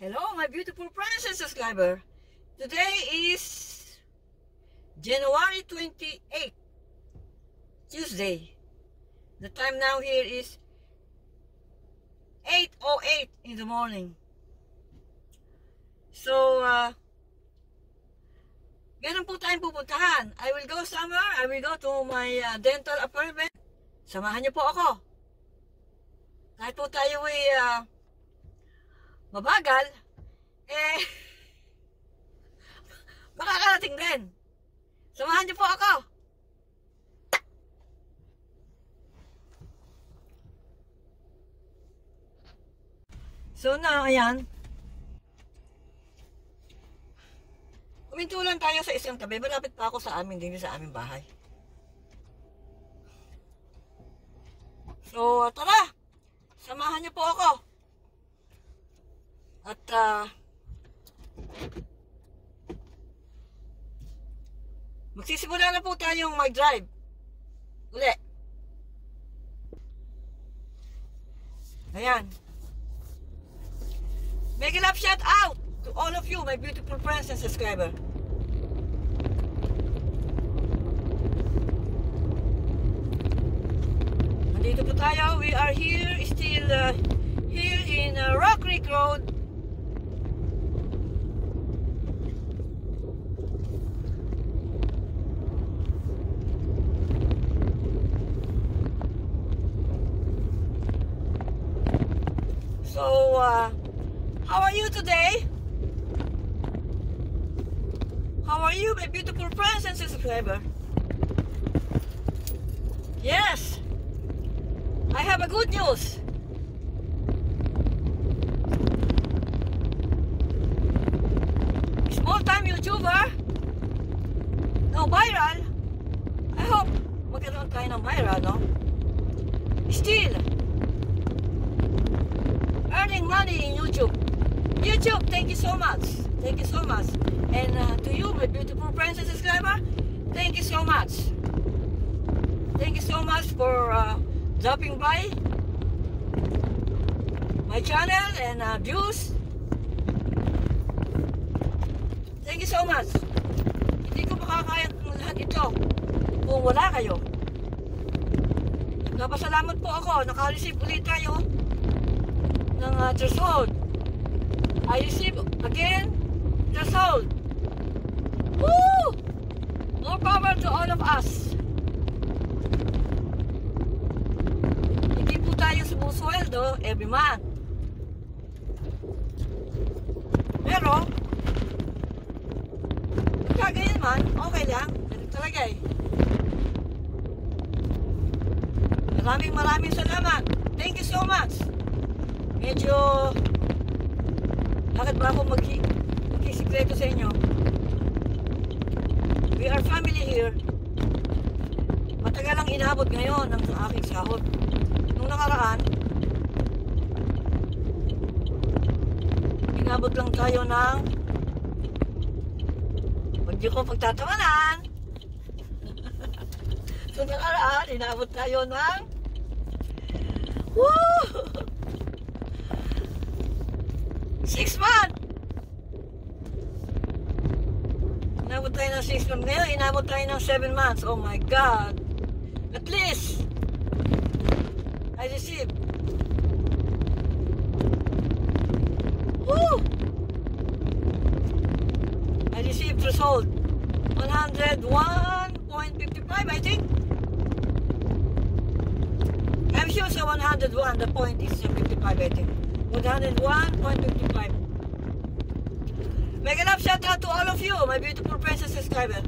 Hello, my beautiful friends and subscriber. Today is January 28, Tuesday. The time now here is 8:08 in the morning. So, meron po tayong pupuntahan. I will go somewhere. I will go to my dental appointment. Samahan niyo po ako. Kahit po tayo ay mabagal, makakarating din. Samahan niyo po ako. So na, ayan. Huminto lang tayo sa isang tabi. Malapit pa ako sa amin, din sa aming bahay. So, tara! Samahan niyo po ako. At, magsisimula na po tayong mag-drive. Uli. Ayan. Make a love shout out to all of you, my beautiful friends and subscribers. Nandito po tayo. We are here, still here in Rock Creek Road. So, how are you today? How are you, my beautiful friends and subscribers? Yes, I have a good news. Small-time YouTuber, no viral. I hope magkaroon tayo ng viral, no? Still earning money in YouTube. YouTube, thank you so much. Thank you so much. And to you, my beautiful friends and subscribers, thank you so much. Thank you so much for dropping by my channel and views. Thank you so much. Hindi ko makakaya ng lahat ito kung wala kayo. Napasalamat po ako. Naka-receive ulit tayo ng threshold. I receive again threshold. Woo! More power to all of us. Hindi po tayo sumusweldo every month. Pero kagayan man, okay lang. Ganun talaga eh. Maraming salamat. Thank you so much. Medyo bakit ba ako magkisikreto sa inyo? We are family here. Matagal lang inabot ngayon ang aking sahod. Nung nakaraan, inabot lang tayo ng huwag niyo ko pagtatawanan. So nakaraan, inabot tayo ng woo! 6 months! Inabot tayo ng 6 months. Ngayon, inabot tayo ng 7 months. Oh my God! At least, I received. Woo! I received threshold. 101.55, I think. I'm sure sa 101, the point is 55, I think. 101.55. Make a love shout out to all of you, my beautiful friends and subscribers.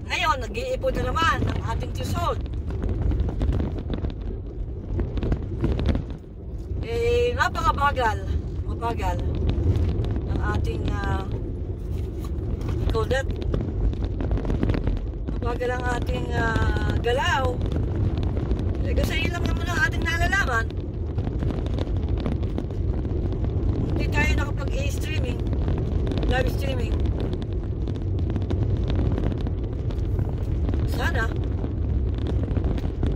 Ngayon, nag-iipon na naman ang ating threshold. Napakabagal. Mabagal ang ating call that. Mabagal ang ating galaw. Kasi yun lang naman ang ating nalalaman. Hindi tayo nakapag-streaming, live streaming. Sana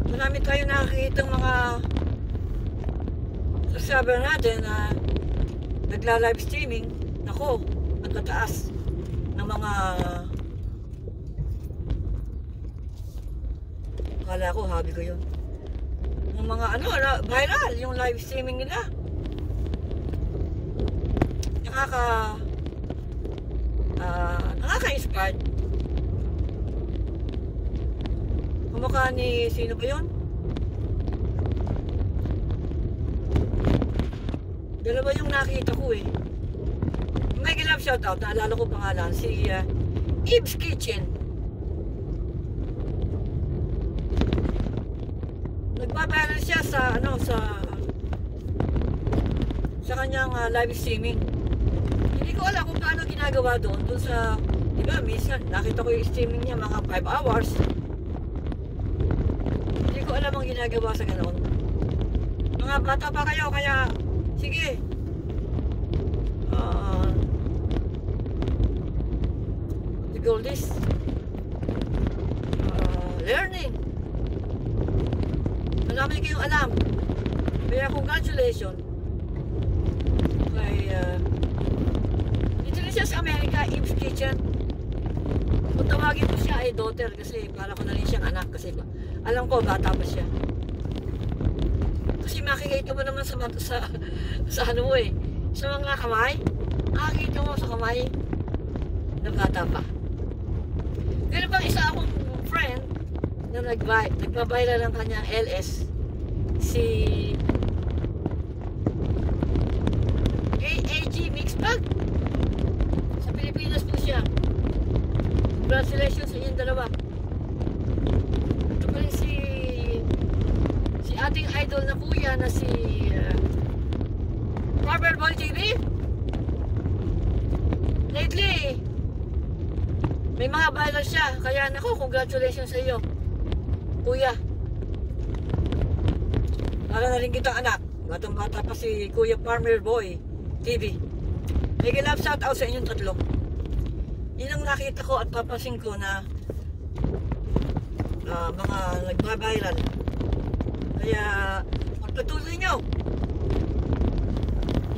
marami tayo nakakita mga subscriber natin na nagla-live streaming, nako, ang tataas ng mga, akala ko, hobby ko yun, ng mga ano, viral yung live streaming nila. Nakaka-inspired. Kumukha ni, sino ba yun? Dalawa yung nakita ko eh. May love shoutout, naalala ko pangalan, si Eve's Kitchen. Nagbabayaran siya sa ano, sa kanyang live streaming. Hindi ko alam kung paano ginagawa doon sa, di ba, minsan nakita ko yung streaming niya mga 5 hours. Hindi ko alam ang ginagawa sa ganoon. Mga bata pa kayo, kaya sige, the goal is learning. Marami kayong alam. Kaya congratulations kay dito rin siya sa Amerika, Eve's Kitchen. Kung tawagin ko siya ay daughter kasi para ko na rin siyang anak kasi alam ko bata pa siya. Kasi makikita mo naman sa ano mo eh, sa mga kamay, makikita mo sa kamay na bata pa. Pero pang isa akong friend na nagbabayla ng kanyang LS, si AG Mixbag. Sa Pilipinas po siya. Congratulations sa inyong dalawa. Ito pa rin si ating idol na kuya na si Farmer Boy TV. Lately may mga viral siya, kaya nako, congratulations sa iyo kuya. Para na rin kitang anak, batang bata pa si Kuya Farmer Boy TV. May love shout out sa inyong tatlo. Yun ang nakita ko at papansin ko na mga nagbabiral. Kaya magpatuloy nyo.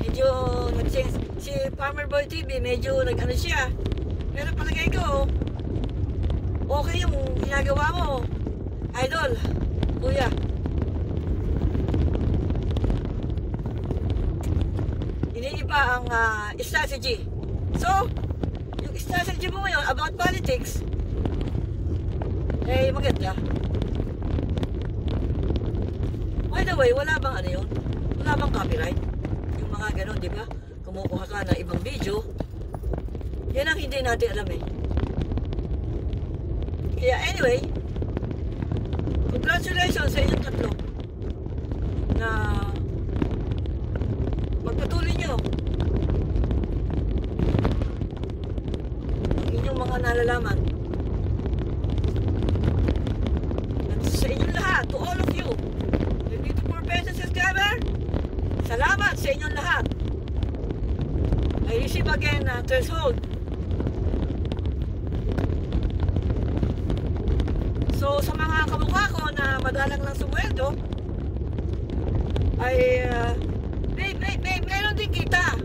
Medyo si Farmer Boy TV, medyo nag-ano siya. Pero palagay ko, okay yung ginagawa mo, idol, kuya. Iniiba ang strategy. So, yung strategy mo ngayon about politics, eh maganda. By the way, wala bang ano yun? Wala bang copyright? Yung mga ganon, di ba? Kumukuha ka ng ibang video. Yan ang hindi natin alam eh. Kaya anyway, congratulations sa inyong tatlo na magpatuloy nyo ang inyong mga nalalaman. At sa inyong lahat, to all of you, the beautiful princess subscriber, salamat sa inyong lahat. I receive again threshold. So sa mga kamukha ko na madalang lang sumweldo ay meron din kita.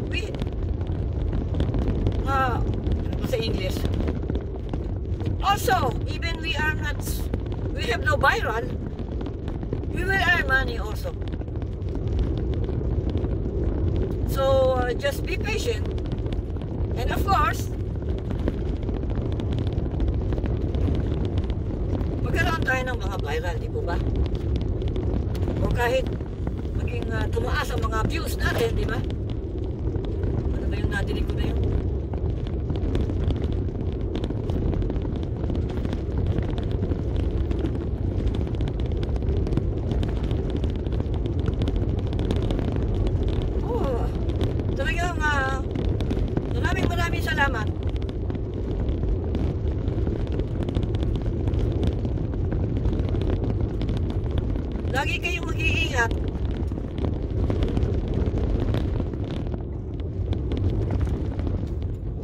Sa English. Also, even we have no viral, we will earn money also. So just be patient. And of course, magkaroon tayo ng mga viral, di po ba? O kahit maging tumaas ang mga views natin, di ba? Ano ba yung nadinig ko na yun? Oh, talagang maraming salamat. Lagi kayong mag-iingat.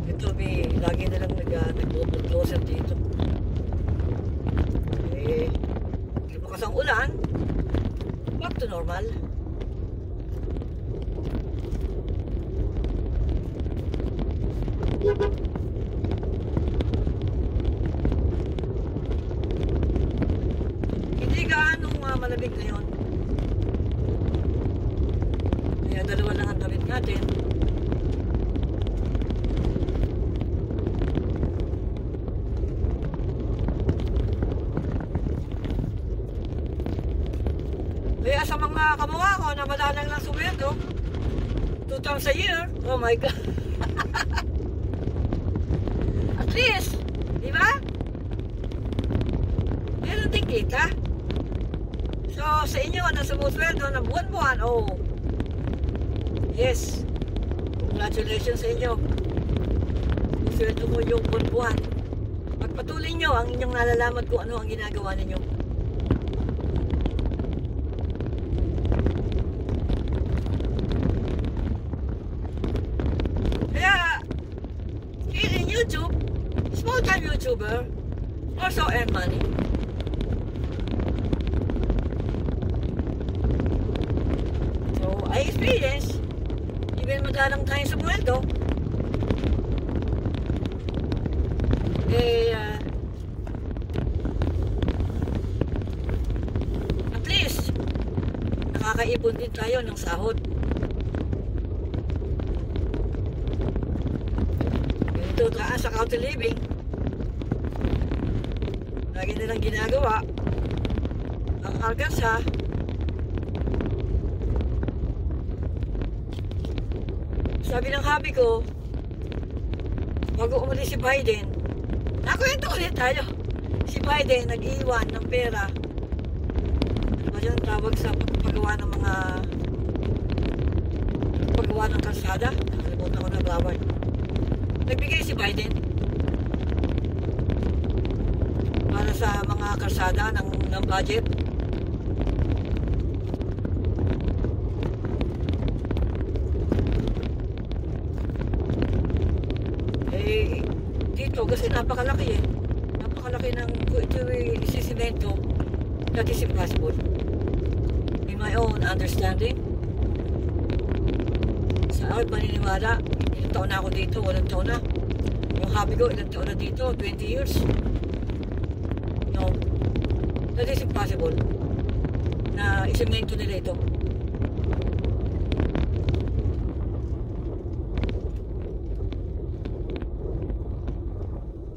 Ito, lagi na lang nag-bulldozer dito. Eh, lumakas ang ulan. Back to normal. Hindi gaano malamig ngayon. Kaya dalawa lang ang damit natin. Kaya sa mga kamuha ko na madalang lang sumweldo, 2,000 a year, oh my God. At least, di ba? Meron din kita. So, sa inyo na sumusweldo ng buwan-buwan, oh, yes, congratulations sa inyo. Sumusweldo mo yung buwan-buwan. Pagpatuloy nyo ang inyong nalalaman kung ano ang ginagawa ninyo. YouTube, small-time YouTuber, also earn money. So, I experience, even madalang tayo sa mweldo, at least, nakakaipon din tayo ng sahod. Ito, taas sa county living. Lagi nilang ginagawa. Ang Arkansas, sabi ng hubby ko, bago umalis si Biden, nakwento ulit tayo. Si Biden nag-iwan ng pera. Ano ba yung tawag sa paggawa ng mga paggawa ng kalsada? Nakalimutan ko na tawag. Nagbigay si Biden para sa mga kalsada ng budget. Dito kasi napakalaki napakalaki ng ito isisimento, that is impossible in my own understanding. Sa akin paniniwala, ilang taon na ako dito, walang taon na. Yung hobby ko, ilang taon na dito, 20 years. No, that is impossible na isimento nila ito.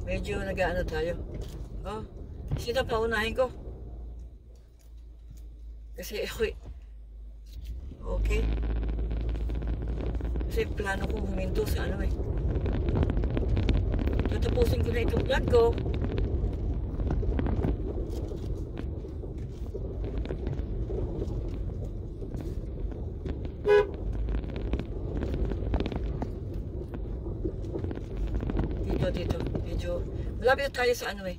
Medyo nag-ano tayo. Oh, sino paunahin ko? Kasi ako, okay. Kasi plano kong huminto sa ano eh. Tatapusin ko na itong vlog ko. Dito. Medyo malapit tayo sa ano eh.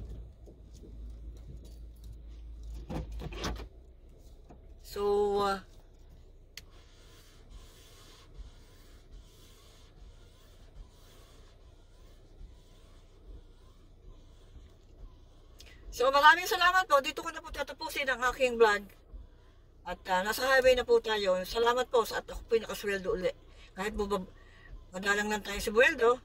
So maraming salamat po. Dito ko na po tatapusin ang aking vlog. At nasa highway na po tayo. Salamat po at ako po yung nakasweldo ulit. Kahit madalang lang tayo sa sweldo.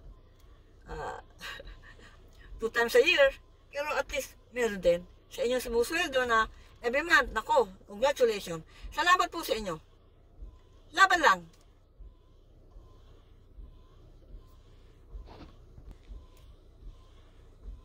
2 times a year. Pero at least meron din sa inyo sumusweldo na every month. Nako, congratulations. Salamat po sa inyo. Laban lang.